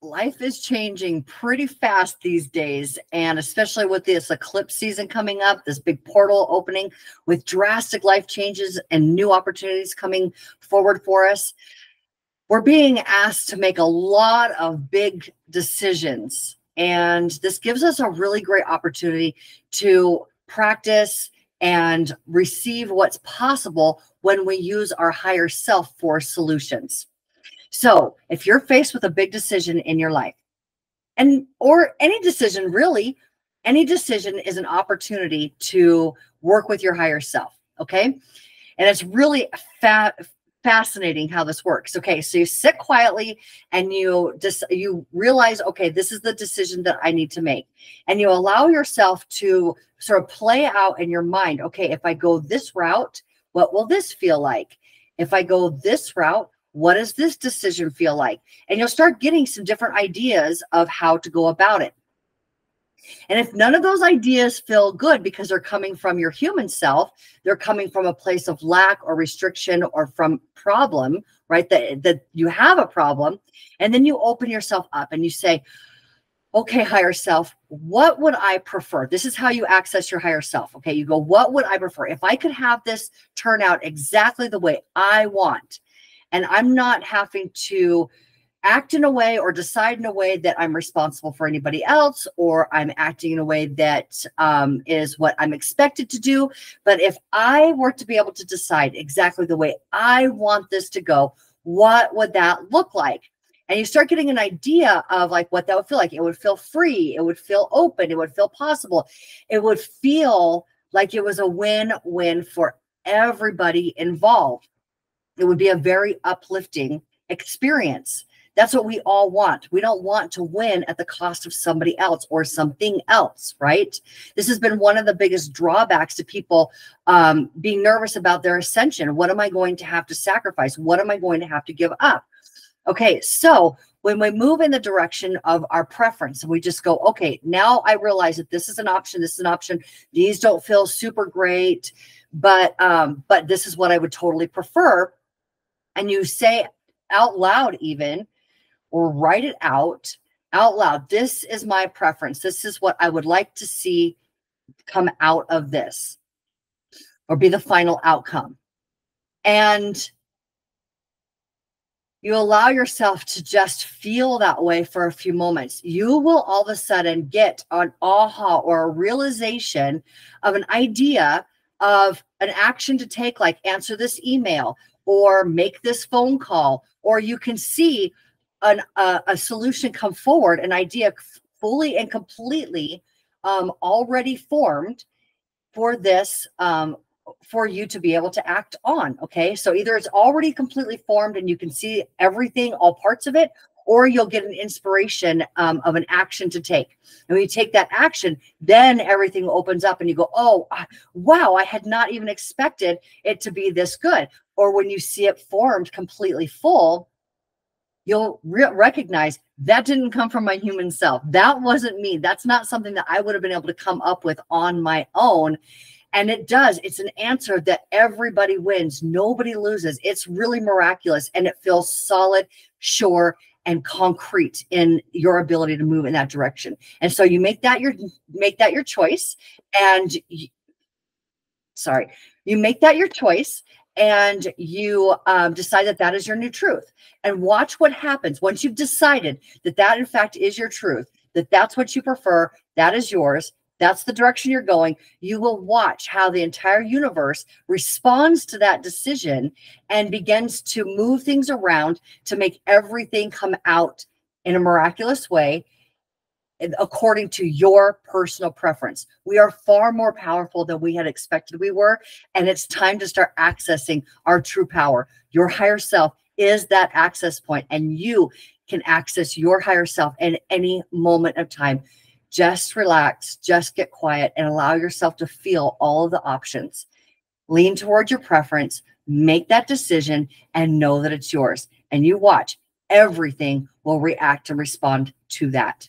life is changing pretty fast these days, and especially with this eclipse season coming up, this big portal opening with drastic life changes and new opportunities coming forward for us. We're being asked to make a lot of big decisions, and this gives us a really great opportunity to practice and receive what's possible when we use our higher self for solutions. So if you're faced with a big decision in your life, or any decision really, any decision is an opportunity to work with your higher self. Okay. And it's really fascinating how this works. Okay. So you sit quietly and you realize, okay, this is the decision that I need to make. And you allow yourself to sort of play out in your mind. Okay. If I go this route, what will this feel like? If I go this route, what does this decision feel like? And you'll start getting some different ideas of how to go about it. And if none of those ideas feel good because they're coming from your human self, they're coming from a place of lack or restriction or from problem, right? That you have a problem. And then you open yourself up and you say, okay, higher self, what would I prefer? This is how you access your higher self. Okay. You go, what would I prefer? If I could have this turn out exactly the way I want, and I'm not having to act in a way or decide in a way that I'm responsible for anybody else, or I'm acting in a way that is what I'm expected to do. But if I were to be able to decide exactly the way I want this to go, what would that look like? And you start getting an idea of like what that would feel like. It would feel free. It would feel open. It would feel possible. It would feel like it was a win-win for everybody involved. It would be a very uplifting experience. That's what we all want. We don't want to win at the cost of somebody else or something else, right? This has been one of the biggest drawbacks to people being nervous about their ascension. What am I going to have to sacrifice? What am I going to have to give up? Okay, so when we move in the direction of our preference, we just go, okay, now I realize that this is an option, this is an option. These don't feel super great, but this is what I would totally prefer. And you say out loud even, or write it out loud. This is my preference. This is what I would like to see come out of this, or be the final outcome. And you allow yourself to just feel that way for a few moments. You will all of a sudden get an aha or a realization of an idea of an action to take, like answer this email or make this phone call, or you can see a solution come forward, an idea fully and completely already formed for this, for you to be able to act on. Okay. So either it's already completely formed and you can see everything, all parts of it, or you'll get an inspiration of an action to take. And when you take that action, then everything opens up and you go, oh, wow, I had not even expected it to be this good. Or when you see it formed completely full, you'll recognize that didn't come from my human self. That wasn't me. That's not something that I would have been able to come up with on my own. And it does. It's an answer that everybody wins. Nobody loses. It's really miraculous. And it feels solid, sure, and concrete in your ability to move in that direction. And so you make that your choice. And you make that your choice. And you decide that that is your new truth. And watch what happens once you've decided that that in fact is your truth, that that's what you prefer, that is yours, that's the direction you're going. You will watch how the entire universe responds to that decision and begins to move things around to make everything come out in a miraculous way, according to your personal preference. We are far more powerful than we had expected we were, and it's time to start accessing our true power. Your higher self is that access point, and you can access your higher self at any moment of time. Just relax, just get quiet, and allow yourself to feel all of the options. Lean towards your preference, make that decision, and know that it's yours. And you watch, everything will react and respond to that.